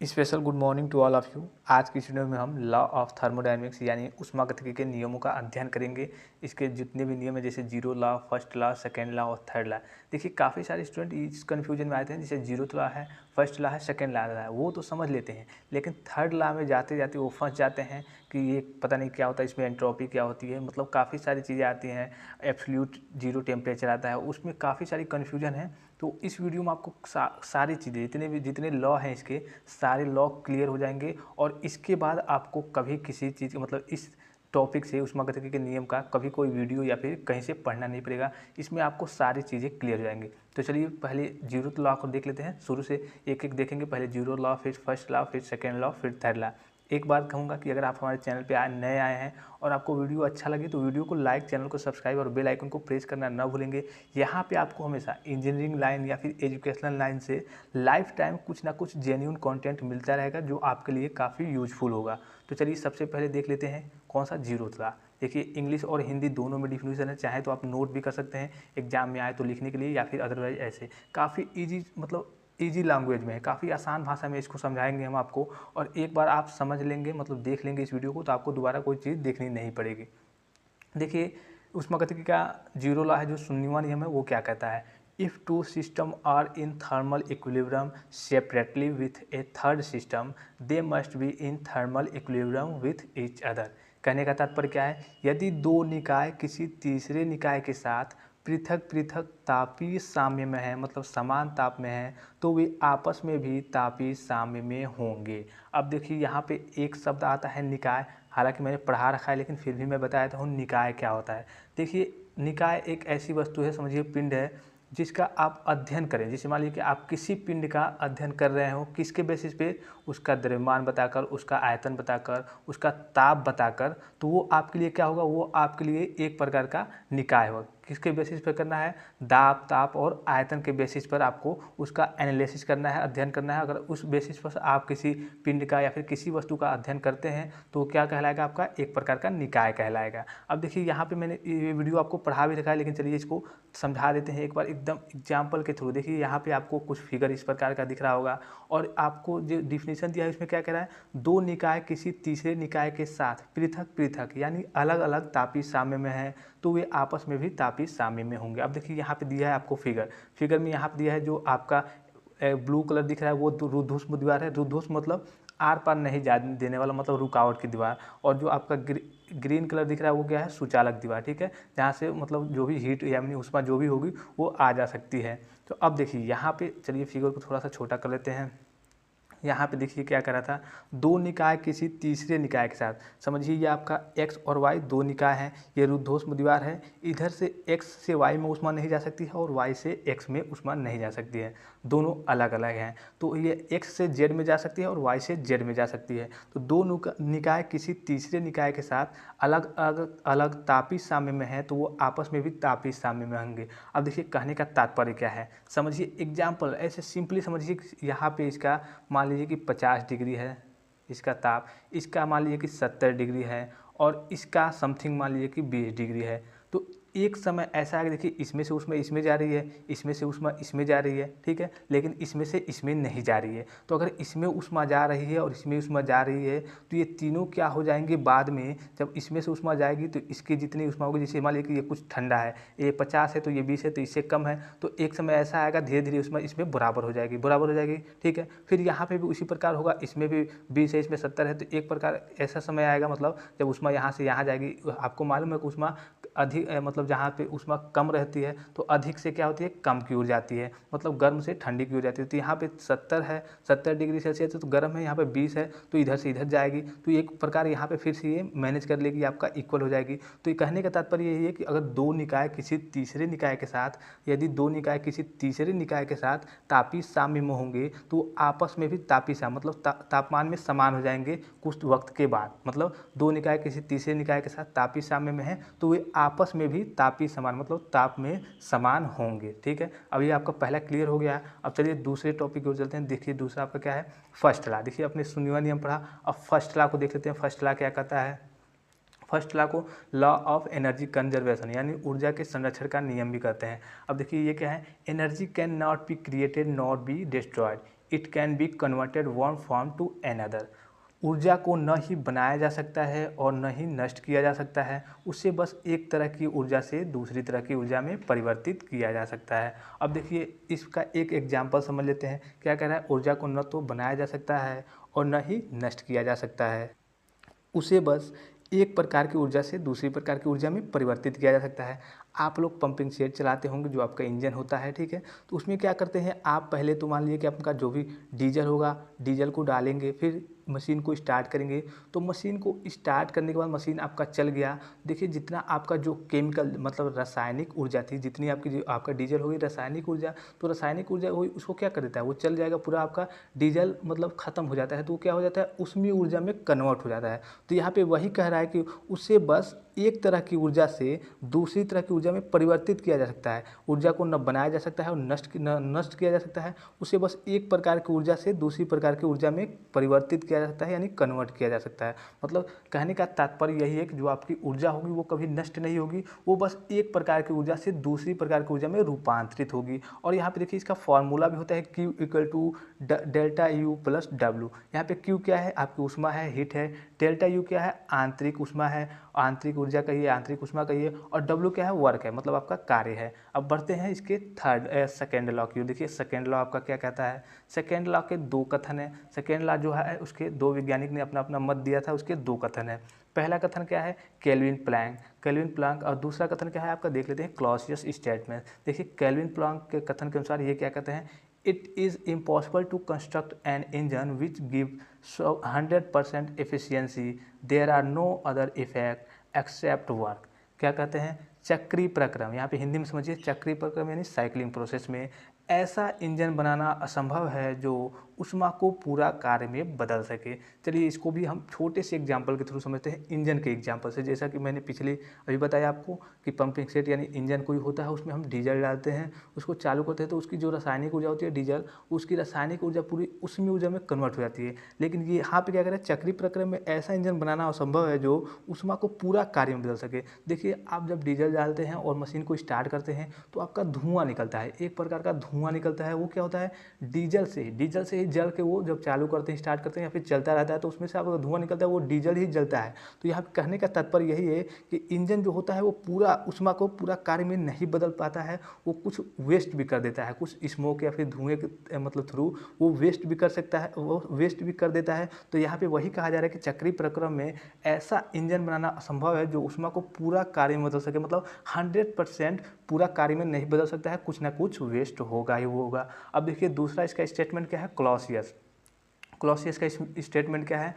Special good morning to all of you. आज की इस वीडियो में हम लॉ ऑफ थर्मोडायनेमिक्स यानी ऊष्मागतिकी के नियमों का अध्ययन करेंगे। इसके जितने भी नियम है जैसे zero law, first law, second law और थर्ड लॉ। देखिए काफ़ी सारे स्टूडेंट इस कन्फ्यूजन में आते हैं, जैसे जीरो लॉ है, फर्स्ट लॉ है, सेकेंड लॉ है, वो तो समझ लेते हैं, लेकिन थर्ड लॉ में जाते जाते वो फंस जाते हैं कि ये पता नहीं क्या होता है, इसमें एंट्रोपी क्या होती है, मतलब काफ़ी सारी चीज़ें आती हैं, एब्सोल्यूट जीरो टेम्परेचर आता है, उसमें काफ़ी सारी कन्फ्यूजन है। तो इस वीडियो में आपको सारी चीज़ें जितने लॉ हैं इसके सारे लॉ क्लियर हो जाएंगे और इसके बाद आपको कभी किसी चीज़ मतलब इस टॉपिक से ऊष्मागतिकी के नियम का कभी कोई वीडियो या फिर कहीं से पढ़ना नहीं पड़ेगा। इसमें आपको सारी चीज़ें क्लियर हो जाएंगी। तो चलिए पहले जीरो लॉ को देख लेते हैं, शुरू से एक एक देखेंगे। पहले जीरो लॉ, फिर फर्स्ट लॉ, फिर सेकेंड लॉ, फिर थर्ड लॉ। एक बात कहूँगा कि अगर आप हमारे चैनल पे नए आए हैं और आपको वीडियो अच्छा लगे तो वीडियो को लाइक, चैनल को सब्सक्राइब और बेल आइकन को प्रेस करना ना भूलेंगे। यहाँ पे आपको हमेशा इंजीनियरिंग लाइन या फिर एजुकेशनल लाइन से लाइफ टाइम कुछ ना कुछ जेन्युइन कंटेंट मिलता रहेगा जो आपके लिए काफ़ी यूजफुल होगा। तो चलिए सबसे पहले देख लेते हैं कौन सा जीरो लॉ। देखिए इंग्लिश और हिंदी दोनों में डिफिनेशन है, चाहे तो आप नोट भी कर सकते हैं एग्जाम में आए तो लिखने के लिए, या फिर अदरवाइज ऐसे काफ़ी ईजी मतलब ईजी लैंग्वेज में है, काफ़ी आसान भाषा में इसको समझाएंगे हम आपको। और एक बार आप समझ लेंगे मतलब देख लेंगे इस वीडियो को तो आपको दोबारा कोई चीज़ देखनी नहीं पड़ेगी। देखिए ऊष्मागतिकी का जीरो लॉ है, जो 0वां नियम है, वो क्या कहता है। If two system are in thermal equilibrium separately with a third system they must be in thermal equilibrium with each other. कहने का तात्पर्य क्या है, यदि दो निकाय किसी तीसरे निकाय के साथ पृथक पृथक तापीय साम्य में है, मतलब समान ताप में है, तो वे आपस में भी तापीय साम्य में होंगे। अब देखिए यहाँ पे एक शब्द आता है निकाय, हालांकि मैंने पढ़ा रखा है लेकिन फिर भी मैं बताया हूँ निकाय क्या होता है। देखिए निकाय एक ऐसी वस्तु है, समझिए पिंड है, जिसका आप अध्ययन करें। जैसे मान लीजिए कि आप किसी पिंड का अध्ययन कर रहे हो, किसके बेसिस पे, उसका द्रव्यमान बताकर, उसका आयतन बताकर, उसका ताप बताकर, तो वो आपके लिए क्या होगा, वो आपके लिए एक प्रकार का निकाय होगा। किसके बेसिस पर करना है, दाब, ताप और आयतन के बेसिस पर आपको उसका एनालिसिस करना है, अध्ययन करना है। अगर उस बेसिस पर आप किसी पिंड का या फिर किसी वस्तु का अध्ययन करते हैं तो क्या कहलाएगा, आपका एक प्रकार का निकाय कहलाएगा। अब देखिए यहाँ पे मैंने ये वीडियो आपको पढ़ा भी रखा है, लेकिन चलिए इसको समझा देते हैं एक बार एकदम एग्जाम्पल के थ्रू। देखिए यहाँ पे आपको कुछ फिगर इस प्रकार का दिख रहा होगा और आपको जो डिफिनीशन दिया है उसमें क्या कह रहा है, दो निकाय किसी तीसरे निकाय के साथ पृथक पृथक यानी अलग अलग तापीय साम्य में है तो वे आपस में भी तापीय साम्य में होंगे। अब देखिए यहाँ पे दिया है आपको फिगर में यहाँ पे दिया है जो आपका ब्लू कलर दिख रहा है वो रुद्धोष्म दीवार है। रुद्धोष्म मतलब आर पार नहीं जाने देने वाला, मतलब रुकावट की दीवार। और जो आपका ग्रीन कलर दिख रहा है वो क्या है, सुचालक दीवार, ठीक है, जहाँ से मतलब जो भी हीट यानी उष्मा जो भी होगी वो आ जा सकती है। तो अब देखिए यहाँ पे चलिए फिगर को थोड़ा सा छोटा कर लेते हैं। यहाँ पे देखिए क्या करा था, दो निकाय किसी तीसरे निकाय के साथ, समझिए ये आपका x और y दो निकाय हैं, ये रुद्धोष्म दीवार है, इधर से x से y में ऊष्मा नहीं जा सकती है और y से x में ऊष्मा नहीं जा सकती है, दोनों अलग अलग हैं। तो ये x से z में जा सकती है और y से z में जा सकती है। तो दो निकाय किसी तीसरे निकाय के साथ अलग अलग अलग तापीय साम्य में है तो वो आपस में भी तापीय साम्य में होंगे। अब देखिए कहने का तात्पर्य क्या है, समझिए एग्जाम्पल ऐसे सिंपली समझिए। यहाँ पे इसका मान लीजिए कि 50 डिग्री है इसका ताप, इसका मान लीजिए कि 70 डिग्री है और इसका समथिंग मान लीजिए कि 20 डिग्री है। तो एक समय ऐसा है कि देखिए इसमें से उसमें इसमें जा रही है, इसमें से उष्मा इसमें जा रही है, ठीक है, लेकिन इसमें से इसमें नहीं जा रही है। तो अगर इसमें उष्मा जा रही है और इसमें उष्मा जा रही है तो ये तीनों क्या हो जाएंगे, बाद में जब इसमें से उष्मा जाएगी तो इसकी जितनी उष्मा होगी, जैसे मान लीजिए कि ये कुछ ठंडा है, ये 50 है तो ये 20 है तो इससे कम है, तो एक समय ऐसा आएगा धीरे धीरे उष्मा इसमें बराबर हो जाएगी, बराबर हो जाएगी, ठीक है। फिर यहाँ पे भी उसी प्रकार होगा, इसमें भी 20 है इसमें 70 है, तो एक प्रकार ऐसा समय आएगा मतलब जब उष्मा यहाँ से यहाँ जाएगी। आपको मालूम है कि उष्मा अधिक मतलब जहाँ पे उष्मा कम रहती है तो अधिक से क्या होती है, कम की ओर जाती है, मतलब गर्म से ठंडी की ओर जाती है। तो यहाँ पे 70 है, 70 डिग्री सेल्सियस है तो गर्म है, यहाँ पे 20 है तो इधर से इधर जाएगी, तो एक प्रकार यहाँ पे फिर से ये मैनेज कर लेगी, आपका इक्वल हो जाएगी। तो ये कहने का तात्पर्य यही है कि अगर दो निकाय किसी तीसरे निकाय के साथ, यदि दो निकाय किसी तीसरे निकाय के साथ तापीय साम्य में होंगे तो आपस में भी तापीय साम्य मतलब तापमान में समान हो जाएंगे कुछ वक्त के बाद। मतलब दो निकाय किसी तीसरे निकाय के साथ तापीय साम्य में है तो वे आपस में भी तापीय समान मतलब ताप में समान होंगे, ठीक है। अब ये आपका पहला क्लियर हो गया। अब चलिए दूसरे टॉपिक की ओर चलते हैं। देखिए दूसरा आपका क्या है, फर्स्ट लॉ। देखिए अपने 0वां नियम पढ़ा, अब फर्स्ट लॉ को देख लेते हैं। फर्स्ट लॉ क्या कहता है, फर्स्ट लॉ को लॉ ऑफ एनर्जी कंजर्वेशन यानी ऊर्जा के संरक्षण का नियम भी कहते हैं। अब देखिए ये क्या है, energy can not be created not be destroyed it can be converted one form to another. ऊर्जा को न ही बनाया जा सकता है और न ही नष्ट किया जा सकता है, उसे बस एक तरह की ऊर्जा से दूसरी तरह की ऊर्जा में परिवर्तित किया जा सकता है। अब देखिए इसका एक एग्जाम्पल समझ लेते हैं। क्या कह रहा है? ऊर्जा को न तो बनाया जा सकता है और न ही नष्ट किया जा सकता है, उसे बस एक प्रकार की ऊर्जा से दूसरी प्रकार की ऊर्जा में परिवर्तित किया जा सकता है। आप लोग पंपिंग सेट चलाते होंगे, जो आपका इंजन होता है, ठीक है। तो उसमें क्या करते हैं आप, पहले तो मान लीजिए कि आपका जो भी डीजल होगा, डीजल को डालेंगे, फिर मशीन को स्टार्ट करेंगे। तो मशीन को स्टार्ट करने के बाद मशीन आपका चल गया। देखिए जितना आपका जो केमिकल मतलब रासायनिक ऊर्जा थी, जितनी आपकी जो आपका डीजल होगी रासायनिक ऊर्जा, तो रासायनिक ऊर्जा हुई उसको क्या कर देता है, वो चल जाएगा, पूरा आपका डीजल मतलब ख़त्म हो जाता है। तो क्या हो जाता है, उसमें ऊर्जा में कन्वर्ट हो जाता है। तो यहाँ पे वही कह रहा है कि उसे बस एक तरह की ऊर्जा से दूसरी तरह की ऊर्जा में परिवर्तित किया जा सकता है। ऊर्जा को न बनाया जा सकता है और नष्ट किया जा सकता है, उसे बस एक प्रकार की ऊर्जा से दूसरी प्रकार की ऊर्जा में परिवर्तित किया जा सकता है, यानी कन्वर्ट किया जा सकता है। मतलब कहने का तात्पर्य यही है कि जो आपकी ऊर्जा होगी वो कभी नष्ट नहीं होगी, वो बस एक प्रकार की ऊर्जा से दूसरी प्रकार की ऊर्जा में रूपांतरित होगी। और यहाँ पे देखिए इसका फॉर्मूला भी होता है Q equal to delta U plus W. यहाँ पे Q क्या है, आपकी ऊष्मा है, हीट है। डेल्टा यू क्या है, आंतरिक ऊष्मा है, आंतरिक ऊर्जा कहिए, आंतरिक ऊष्मा कहिए। और डब्ल्यू क्या है, वर्क है, मतलब आपका कार्य है। अब बढ़ते हैं इसके सेकेंड लॉ की। देखिए सेकेंड लॉ आपका क्या कहता है। सेकेंड लॉ के दो कथन है। सेकेंड लॉ जो है उसके दो वैज्ञानिक ने अपना अपना मत दिया था, उसके दो कथन है। पहला कथन क्या है, केल्विन प्लैंक, और दूसरा कथन क्या है आपका, देख लेते हैं, क्लॉसियस स्टेटमेंट। देखिए केल्विन प्लैंक के कथन के अनुसार ये क्या कहते हैं, it is impossible to construct an engine which give 100% efficiency, there are no other effect except work. क्या कहते हैं, चक्रीय प्रक्रम, यहाँ पे हिंदी में समझिए, चक्रीय प्रक्रम यानी साइक्लिंग प्रोसेस में ऐसा इंजन बनाना असंभव है जो ऊष्मा को पूरा कार्य में बदल सके। चलिए इसको भी हम छोटे से एग्जाम्पल के थ्रू समझते हैं, इंजन के एग्जाम्पल से। जैसा कि मैंने पिछले अभी बताया आपको कि पंपिंग सेट यानी इंजन कोई होता है, उसमें हम डीजल डालते हैं, उसको चालू करते हैं, तो उसकी जो रासायनिक ऊर्जा होती है डीजल, उसकी रासायनिक ऊर्जा पूरी उसमें ऊर्जा में कन्वर्ट हो जाती है। लेकिन ये यहाँ पे क्या करें, चक्रीय प्रक्रम में ऐसा इंजन बनाना असंभव है जो ऊष्मा को पूरा कार्य में बदल सके। देखिए आप जब डीजल डालते हैं और मशीन को स्टार्ट करते हैं तो आपका धुआं निकलता है, एक प्रकार का धुआं निकलता है। वो क्या होता है, डीजल से ही जल के, वो जब चालू करते हैं, स्टार्ट करते हैं या फिर चलता रहता है तो उसमें से आपका धुआं निकलता है, वो डीजल ही जलता है। तो यहाँ कहने का तात्पर्य यही है कि इंजन जो होता है वो पूरा ऊष्मा को पूरा कार्य में नहीं बदल पाता है, वो कुछ वेस्ट भी कर देता है, कुछ स्मोक या फिर धुएं के मतलब थ्रू वो वेस्ट भी कर सकता है, वो वेस्ट भी कर देता है। तो यहाँ पे वही कहा जा रहा है कि चक्रीय प्रक्रम में ऐसा इंजन बनाना असंभव है जो ऊष्मा को पूरा कार्य में बदल सके। मतलब 100% पूरा कार्य में नहीं बदल सकता है, कुछ ना कुछ वेस्ट होगा ही होगा। अब देखिए दूसरा इसका स्टेटमेंट क्या है, क्लॉसियस का स्टेटमेंट क्या है,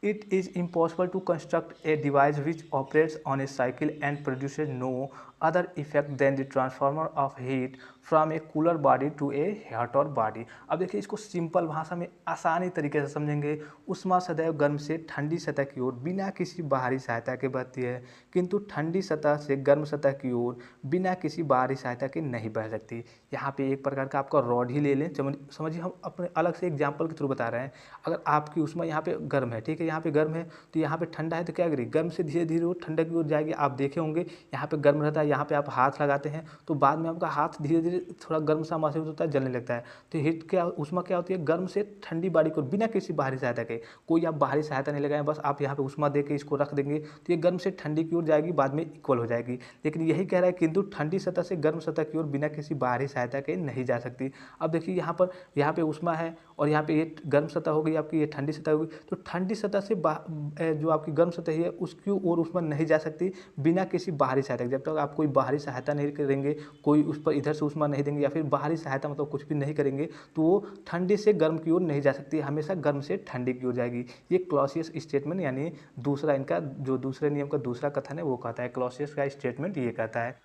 it is impossible to construct a device which operates on a cycle and produces no other effect than the transformer of heat from a cooler body to a hotter body. अब देखिए इसको simple भाषा में आसानी तरीके से समझेंगे। ऊष्मा सदैव गर्म से ठंडी सतह की ओर बिना किसी बाहरी सहायता के बहती है, किंतु ठंडी सतह से गर्म सतह की ओर बिना किसी बाहरी सहायता के नहीं बह सकती। यहाँ पे एक प्रकार का आपका रॉड ही ले लें, समझिए हम अपने अलग से एग्जाम्पल के थ्रू बता रहे हैं। अगर आपकी ऊष्मा यहाँ पे गर्म है, ठीक है, यहाँ पे गर्म है तो यहाँ पे ठंडा है, तो क्या करेगी, गर्म से धीरे धीरे वो ठंडा की ओर जाएगी। आप देखे होंगे यहाँ पे गर्म रहता है, यहाँ पे आप हाथ लगाते हैं तो बाद में आपका हाथ धीरे धीरे थोड़ा गर्म सा महसूस होता है, जलने लगता है। तो हीट क्या, ऊष्मा क्या होती है, गर्म से ठंडी बॉडी को बिना किसी बाहरी सहायता के, कोई आप बाहरी सहायता नहीं लगाएं, बस आप यहाँ पे ऊष्मा दे के इसको रख देंगे तो ये गर्म से ठंडी की ओर जाएगी, बाद में इक्वल हो जाएगी। लेकिन यही कह रहा है किंतु ठंडी सतह से गर्म सतह की ओर बिना किसी बाहरी सहायता के नहीं जा सकती। अब देखिए यहाँ पे ऊष्मा है और यहाँ पे ये गर्म सतह हो गई आपकी, ये ठंडी सतह हो गई। तो ठंडी सतह से जो आपकी गर्म सतह है उसकी ओर ऊष्मा नहीं जा सकती बिना किसी बाहरी सहायता के। जब तक आप कोई बाहरी सहायता नहीं करेंगे, कोई उस पर इधर से ऊष्मा नहीं देंगे या फिर बाहरी सहायता मतलब कुछ भी नहीं करेंगे, तो वो ठंडी से गर्म की ओर नहीं जा सकती, हमेशा गर्म से ठंडी की ओर जाएगी। ये क्लॉसियस स्टेटमेंट यानी दूसरा इनका जो दूसरे नियम का दूसरा कथन है वो कहता है, क्लॉसियस का स्टेटमेंट ये कहता है।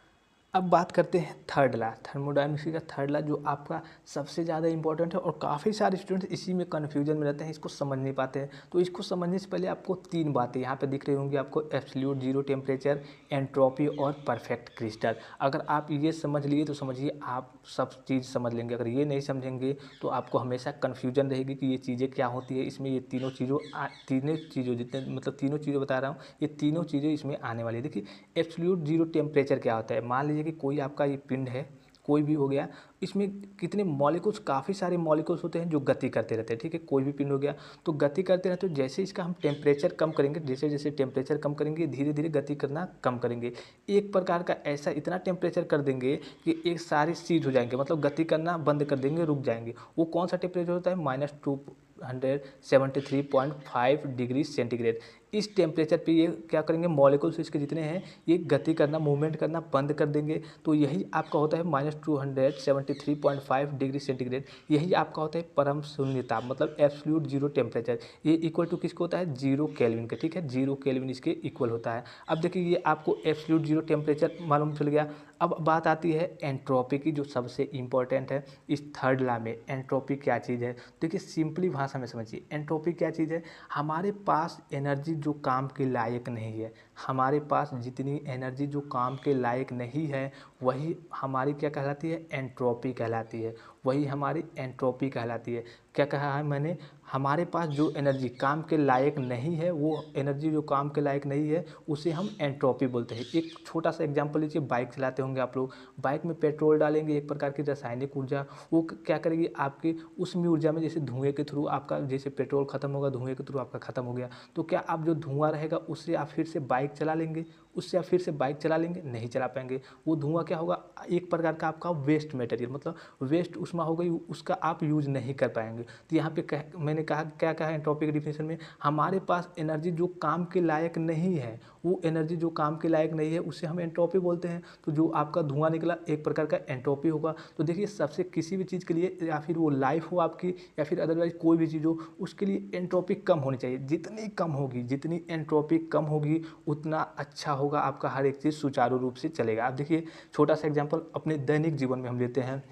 अब बात करते हैं थर्ड लॉ, थर्मोडायनेमिक्स का थर्ड लॉ, जो आपका सबसे ज़्यादा इंपॉर्टेंट है और काफ़ी सारे स्टूडेंट्स इसी में कन्फ्यूजन में रहते हैं, इसको समझ नहीं पाते हैं। तो इसको समझने से पहले आपको तीन बातें यहाँ पे दिख रही होंगी आपको, एब्सोल्यूट जीरो टेम्परेचर, एंट्रोपी और परफेक्ट क्रिस्टल। अगर आप ये समझ लिए तो समझिए आप सब चीज़ समझ लेंगे। अगर ये नहीं समझेंगे तो आपको हमेशा कन्फ्यूजन रहेगी कि ये चीज़ें क्या होती है। इसमें ये तीनों चीज़ों जितने मतलब तीनों चीज़ें बता रहा हूँ, ये तीनों चीज़ें इसमें आने वाली है। देखिए एब्सोल्यूट जीरो टेम्परेचर क्या होता है, मान लीजिए कि कोई आपका ये पिंड है कोई भी हो गया, इसमें कितने मॉलिक्यूल्स, काफ़ी सारे मॉलिक्यूल्स होते हैं जो गति करते रहते हैं, ठीक है। कोई भी पिंड हो गया तो गति करते रहते हैं। जैसे इसका हम टेम्परेचर कम करेंगे, जैसे जैसे टेम्परेचर कम करेंगे धीरे धीरे गति करना कम करेंगे। एक प्रकार का ऐसा इतना टेम्परेचर कर देंगे कि एक सारे सीज हो जाएंगे, मतलब गति करना बंद कर देंगे, रुक जाएंगे। वो कौन सा टेम्परेचर होता है? -273.5 डिग्री सेंटीग्रेड। इस टेम्परेचर पे ये क्या करेंगे, मॉलिक्यूल्स इसके जितने हैं ये गति करना, मूवमेंट करना बंद कर देंगे। तो यही आपका होता है -273.5 डिग्री सेंटीग्रेड। यही आपका होता है परम शून्य ताप, मतलब एब्सोल्यूट जीरो टेम्परेचर। ये इक्वल टू किसको होता है? 0 केल्विन का, ठीक है। 0 केल्विन इसके इक्वल होता है। अब देखिए ये आपको एब्सोल्यूट जीरो टेम्परेचर मालूम चल गया। अब बात आती है एंट्रोपी की, जो सबसे इंपॉर्टेंट है इस थर्ड लॉ में। एंट्रोपी क्या चीज़ है? देखिए सिंपली भाषा में समझिए, एंट्रोपी क्या चीज़ है? हमारे पास एनर्जी जो काम के लायक नहीं है, हमारे पास जितनी एनर्जी जो काम के लायक नहीं है, वही हमारी क्या कहलाती है? एंट्रोपी कहलाती है। वही हमारी एंट्रोपी कहलाती है। क्या कहा है मैंने? हमारे पास जो एनर्जी काम के लायक नहीं है, वो एनर्जी जो काम के लायक नहीं है उसे हम एंट्रोपी बोलते हैं। एक छोटा सा एग्जांपल लीजिए, बाइक चलाते होंगे आप लोग, बाइक में पेट्रोल डालेंगे, एक प्रकार की रासायनिक ऊर्जा, वो क्या करेगी आपकी उसमें ऊर्जा में, जैसे धुएं के थ्रू आपका, जैसे पेट्रोल खत्म होगा धुएं के थ्रू आपका खत्म हो गया, तो क्या आप जो धुआं रहेगा उससे आप फिर से बाइक चला लेंगे? उससे आप फिर से बाइक चला लेंगे? नहीं चला पाएंगे। वो धुआं क्या होगा? एक प्रकार का आपका वेस्ट मटेरियल, मतलब वेस्ट उष्मा हो गई, उसका आप यूज नहीं कर पाएंगे। तो यहाँ पे मैंने कहा क्या कहा है एंट्रोपी के डिफिनेशन में? हमारे पास एनर्जी जो काम के लायक नहीं है, वो एनर्जी जो काम के लायक नहीं है उसे हम एंट्रोपी बोलते हैं। तो जो आपका धुआं निकला एक प्रकार का एंट्रोपी होगा। तो देखिए सबसे किसी भी चीज़ के लिए, या फिर वो लाइफ हो आपकी या फिर अदरवाइज कोई भी चीज़ हो, उसके लिए एंट्रोपी कम होनी चाहिए। जितनी कम होगी, जितनी एंट्रोपी कम होगी उतना अच्छा होगा, आपका हर एक चीज़ सुचारू रूप से चलेगा। अब देखिए छोटा सा एग्जांपल अपने दैनिक जीवन में हम लेते हैं।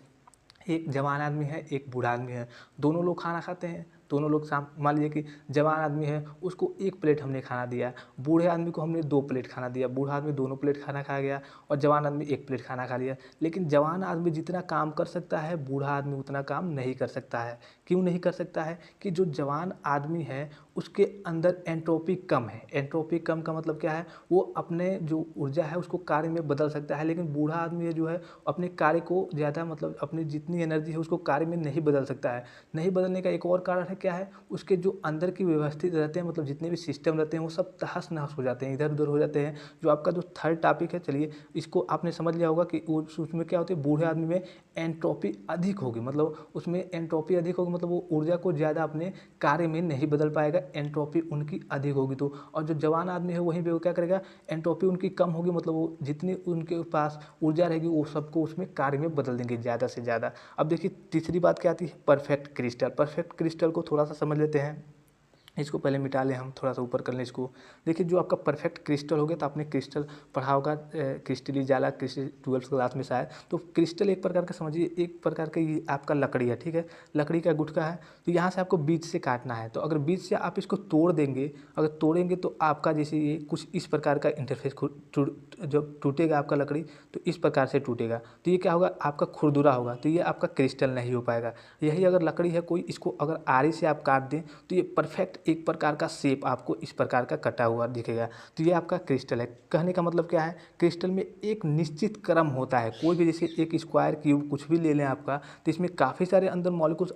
एक जवान आदमी है, एक बूढ़ा आदमी है, दोनों लोग खाना खाते हैं। दोनों लोग शाम, मान लीजिए कि जवान आदमी है उसको 1 प्लेट हमने खाना दिया, बूढ़े आदमी को हमने 2 प्लेट खाना दिया। बूढ़ा आदमी दोनों प्लेट खाना खा गया और जवान आदमी 1 प्लेट खाना खा लिया। लेकिन जवान आदमी जितना काम कर सकता है, बूढ़ा आदमी उतना काम नहीं कर सकता है। क्यों नहीं कर सकता है? कि जो जवान आदमी है उसके अंदर एंट्रोपी कम है। एंट्रोपी कम का मतलब क्या है? वो अपने जो ऊर्जा है उसको कार्य में बदल सकता है। लेकिन बूढ़ा आदमी जो है अपने कार्य को ज़्यादा, मतलब अपनी जितनी एनर्जी है उसको कार्य में नहीं बदल सकता है। नहीं बदलने का एक और कारण है, क्या है? उसके जो अंदर की व्यवस्थित रहते हैं, मतलब जितने भी सिस्टम रहते हैं वो सब तहस नहस हो जाते हैं, इधर उधर हो जाते हैं। जो आपका जो थर्ड टॉपिक है, चलिए इसको आपने समझ लिया होगा कि उसमें क्या होती है, बूढ़े आदमी में एंट्रोपी अधिक होगी, मतलब उसमें एंट्रोपी अधिक होगी, मतलब वो ऊर्जा को ज़्यादा अपने कार्य में नहीं बदल पाएगा, एंट्रोपी उनकी अधिक होगी। तो और जो जवान आदमी है वहीं पे वो क्या करेगा, एंट्रोपी उनकी कम होगी, मतलब वो जितनी उनके पास ऊर्जा रहेगी वो सबको उसमें कार्य में बदल देंगे ज़्यादा से ज़्यादा। अब देखिए तीसरी बात क्या आती है, परफेक्ट क्रिस्टल। परफेक्ट क्रिस्टल को थोड़ा सा समझ लेते हैं। इसको पहले मिटा लें, हम थोड़ा सा ऊपर कर लें इसको। देखिए जो आपका परफेक्ट क्रिस्टल हो गया, तो आपने क्रिस्टल पढ़ा होगा क्रिस्टली जाला, क्रिस्टल 12th क्लास में शायद। तो क्रिस्टल एक प्रकार का समझिए, एक प्रकार का ये आपका लकड़ी है, ठीक है, लकड़ी का गुटका है। तो यहाँ से आपको बीच से काटना है, तो अगर बीच से आप इसको तोड़ देंगे, अगर तोड़ेंगे तो आपका जैसे ये कुछ इस प्रकार का इंटरफेस जब टूटेगा आपका लकड़ी तो इस प्रकार से टूटेगा, तो ये क्या होगा, आपका खुरदुरा होगा, तो ये आपका क्रिस्टल नहीं हो पाएगा। यही अगर लकड़ी है कोई, इसको अगर आरी से आप काट दें तो ये परफेक्ट एक प्रकार का शेप आपको इस प्रकार का कटा हुआ दिखेगा, तो ये आपका क्रिस्टल है। कहने का मतलब क्या है, क्रिस्टल में एक निश्चित क्रम होता है। कोई भी जैसे एक स्क्वायर क्यूब कुछ भी ले लें आपका, तो इसमें काफ़ी सारे अंदर मॉलिक्यूल्स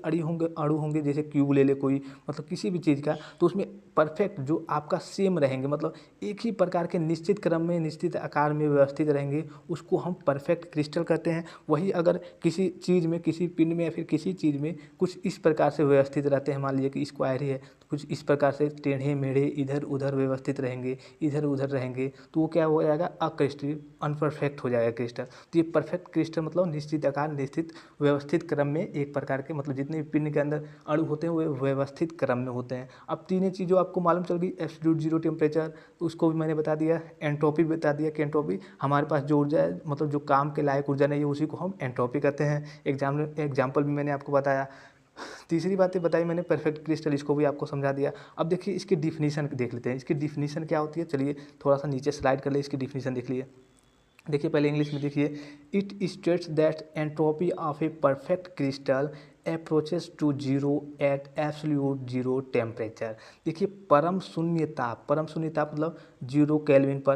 अड़ू होंगे, जैसे क्यूब ले ले कोई, मतलब किसी भी चीज़ का, तो उसमें परफेक्ट जो आपका सेम रहेंगे, मतलब एक ही प्रकार के निश्चित क्रम में, निश्चित आकार में व्यवस्थित रहेंगे, उसको हम परफेक्ट क्रिस्टल कहते हैं। वही अगर किसी चीज़ में, किसी पिंड में या फिर किसी चीज़ में कुछ इस प्रकार से व्यवस्थित रहते हैं, मान लीजिए कि स्क्वायर ही है, तो कुछ इस प्रकार से टेढ़े मेढ़े इधर उधर व्यवस्थित रहेंगे, इधर उधर रहेंगे, तो वो क्या हो जाएगा, अक्रिस्टल, अनपरफेक्ट हो जाएगा क्रिस्टल। तो ये परफेक्ट क्रिस्टल मतलब निश्चित आकार, निश्चित व्यवस्थित क्रम में, एक प्रकार के, मतलब जितने भी पिंड के अंदर अणु होते हैं वो व्यवस्थित क्रम में होते हैं। अब तीनों चीज़ों आपको मालूम चल गई, एब्सोल्यूट जीरो टेम्परेचर, उसको भी मैंने बता दिया, एंट्रोपी बता दिया कि एंट्रोपी हमारे पास जो ऊर्जा है, मतलब जो काम के लायक ऊर्जा नहीं है, उसी को हम एंट्रोपी कहते हैं। एग्जाम्पल भी मैंने आपको बताया। तीसरी बातें बताई मैंने परफेक्ट क्रिस्टल, इसको भी आपको समझा दिया। अब देखिए इसकी डिफिनीशन देख लेते हैं, इसकी डिफिनीशन क्या होती है। चलिए थोड़ा सा नीचे स्लाइड कर ले, इसकी डिफिनीशन देख लिए। देखिए पहले इंग्लिश में देखिए, it states that entropy of a perfect crystal approaches to zero at absolute zero temperature. देखिए परम शून्य ताप मतलब 0 केल्विन पर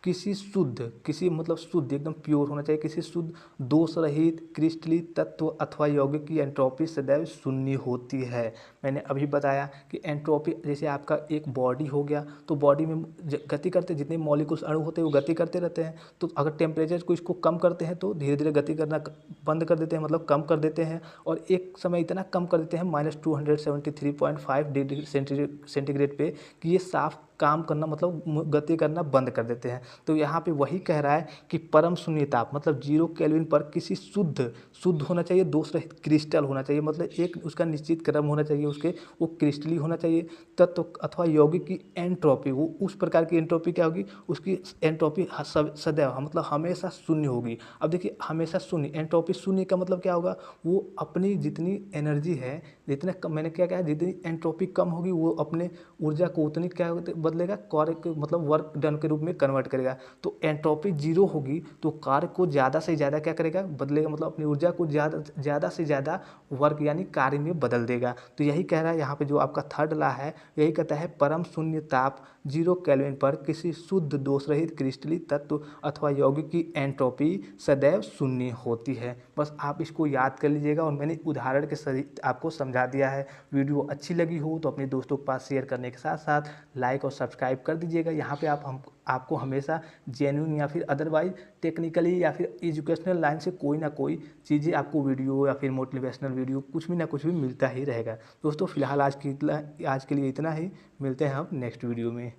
किसी शुद्ध, किसी मतलब शुद्ध एकदम प्योर होना चाहिए, किसी शुद्ध दोष रहित क्रिस्टलीय तत्व अथवा यौगिक की एंट्रोपी सदैव शून्य होती है। मैंने अभी बताया कि एंट्रोपी जैसे आपका एक बॉडी हो गया, तो बॉडी में गति करते जितने मॉलिक्यूल्स अणु होते हैं वो गति करते रहते हैं। तो अगर टेम्परेचर को इसको कम करते हैं तो धीरे धीरे गति करना बंद कर देते हैं, मतलब कम कर देते हैं, और एक समय इतना कम कर देते हैं -273.5 डिग्री सेंटीग्रेड पे कि ये साफ काम करना मतलब गति करना बंद कर देते हैं। तो यहाँ पे वही कह रहा है कि परम शून्य ताप मतलब 0 केल्विन पर किसी शुद्ध होना चाहिए, दोष रहित क्रिस्टल होना चाहिए, मतलब एक उसका निश्चित क्रम होना चाहिए, उसके वो क्रिस्टली होना चाहिए तत्व अथवा यौगिक की एंट्रोपी, वो उस प्रकार की एंट्रोपी क्या होगी, उसकी एंट्रोपी सदैव मतलब हमेशा शून्य होगी। अब देखिए हमेशा शून्य, एंट्रोपी शून्य का मतलब क्या होगा, वो अपनी जितनी एनर्जी है, जितने मैंने क्या कहा, जितनी एंट्रोपी कम होगी वो अपने ऊर्जा को उतनी क्या बदलेगा, कार्य के मतलब वर्क डन के रूप में कन्वर्ट करेगा। तो एंट्रोपी 0 होगी तो कार्य को ज़्यादा से ज़्यादा क्या करेगा, बदलेगा, मतलब अपनी ऊर्जा को ज़्यादा से ज़्यादा वर्क यानी कार्य में बदल देगा। तो यही कह रहा है यहाँ पे जो आपका थर्ड लॉ है, यही कहता है परम शून्य ताप 0 केल्विन पर किसी शुद्ध दोष रहित क्रिस्टलीय तत्व अथवा यौगिक की एंट्रोपी सदैव शून्य होती है। बस आप इसको याद कर लीजिएगा, और मैंने उदाहरण के सहित आपको समझा दिया है। वीडियो अच्छी लगी हो तो अपने दोस्तों के पास शेयर करने के साथ साथ लाइक और सब्सक्राइब कर दीजिएगा। यहाँ पे आपको हमेशा जेन्युइन या फिर अदरवाइज टेक्निकली या फिर एजुकेशनल लाइन से कोई ना कोई चीज़ें आपको वीडियो या फिर मोटिवेशनल वीडियो कुछ भी ना कुछ भी मिलता ही रहेगा। दोस्तों फिलहाल आज के लिए इतना ही, मिलते हैं हम नेक्स्ट वीडियो में।